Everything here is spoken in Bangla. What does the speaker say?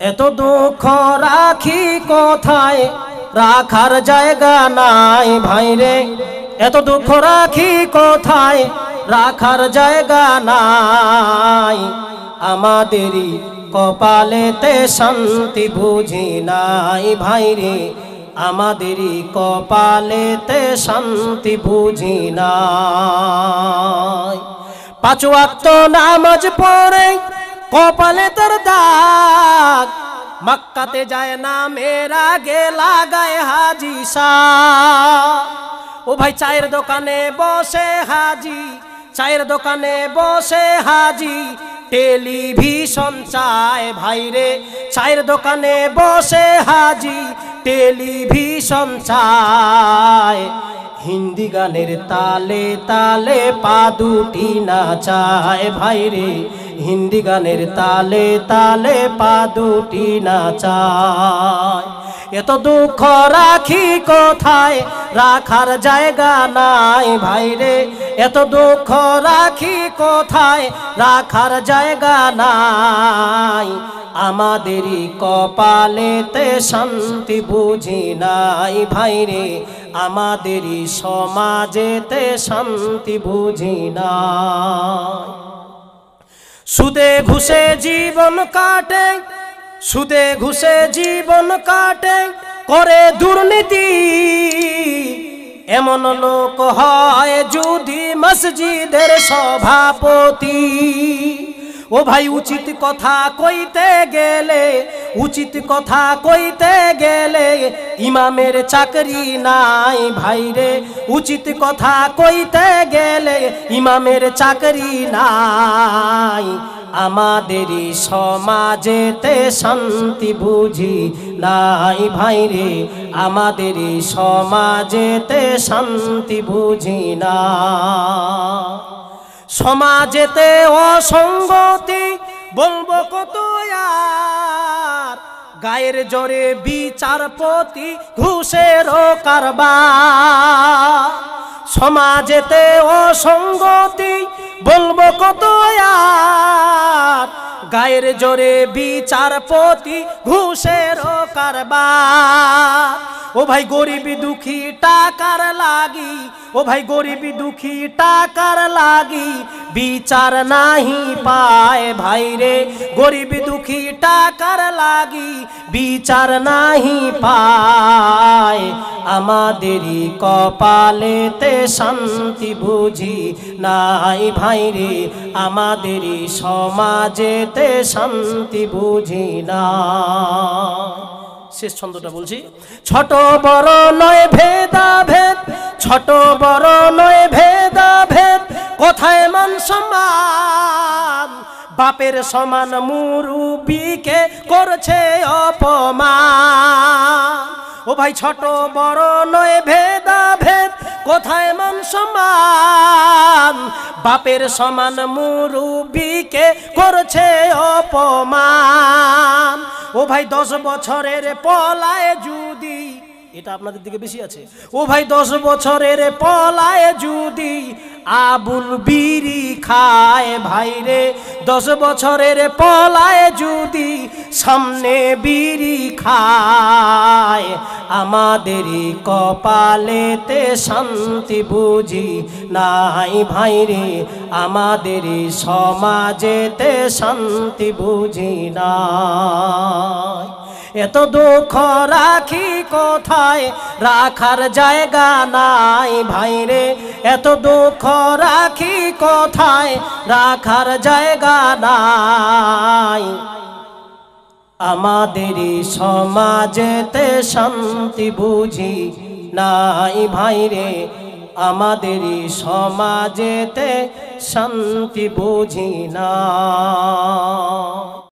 এত দুঃখ রাখি কোথায়, রাখার জায়গা নাই ভাইরে। এত দুঃখ রাখি কোথায়, রাখার জায়গা নাই। আমাদেরই কপালেতে শান্তি বুঝি নাই ভাইরে, আমাদেরই কপালেতে শান্তি বুঝি নাই। পাঁচ ওয়াক্ত নামাজ পড়ে কপালে তোর দাগ, মক্কাতে যায় না মেরা গে লাগায় হাজি শাহ। ও ভাই চায়ের দোকানে বসে হাজি, চায়ের দোকানে বসে হাজি, টেলিভিশন চায় ভাইরে। চায়ের দোকানে বসে হাজি, টেলিভিশন চায়। হিন্দি গানের তালে তালে পা দুটি নাচায় ভাইরে, হিন্দি গানের তালে তালে পা দুটি নাচায়। এত দুঃখ রাখি কোথায়, রাখার জায়গা নাই ভাইরে। এত দুঃখ রাখি কোথায়, রাখার জায়গা নাই। আমাদেরই কপালেতে শান্তি বুঝি নাই ভাইরে, আমাদেরই সমাজেতে শান্তি বুঝি নাই। সুদে ঘুষে জীবন কাটে, সুদে ঘুষে জীবন কাটে, করে দুর্নীতি। এমন লোক হয় যদি মসজিদের সভাপতি। ও ভাই উচিত কথা কইতে গেলে, উচিত কথা কইতে গেলে ইমামের চাকরি নাই ভাইরে। উচিত কথা কইতে গেলে ইমামের চাকরি নাই। আমাদেরই সমাজেতে শান্তি বুঝি নাই ভাইরে, আমাদেরই সমাজেতে শান্তি বুঝি না। সমাজেতে অসঙ্গতি বলবো কত আর, গায়ের জোরে বিচারপতি ঘুষের কারবার। সমাজেতে অসঙ্গতি বলবো কত আর, গায়ের জোরে বিচারপতি ঘুষের কারবার। ও ভাই গরিবি দুঃখী টাকার লাগি, ও ভাই গরিবি দুঃখী টাকার লাগি, বিচার নাহি পায় ভাইরে। গরিবি দুঃখী টাকার লাগি, বিচার নাহি পায়। আমাদেরই কপালেতে শান্তি বুঝি নাই ভাইরে, আমাদেরই সমাজেতে শান্তি বুঝি না। শেষ ছন্দটা বলছি। ছোট বড় নয় ভেদাভেদ, ছোট বড় নয় ভেদাভেদ, কোথায় মান সম্মান। বাপের সমান মুরুব্বিকে করছে অপমান। ও ভাই ছোট বড় নয় ভেদাভেদ, কোথায় মান সম্মান। বাপের সমান মুরুব্বিকে করছে অপমান। ও ভাই 10 বছরের পলায় যদি, এটা আপনাদের দিকে বেশি আছে। ও ভাই 10 বছরের পলায় যদি আবুল বিড়ি খায় ভাইরে। 10 বছরের পলায় যদি সামনে বিড়ি খায়। আমাদেরই কপালেতে শান্তি বুঝি নাই ভাইরে, আমাদেরই সমাজেতে শান্তি বুঝি নাই। এত দুঃখ রাখি কোথায়, রাখার জায়গা নাই ভাইরে। এত দুঃখ রাখি কোথায়, রাখার জায়গা নাই। আমাদেরই সমাজেতে শান্তি বুঝি নাই ভাইরে, আমাদেরই সমাজেতে শান্তি বুঝি না।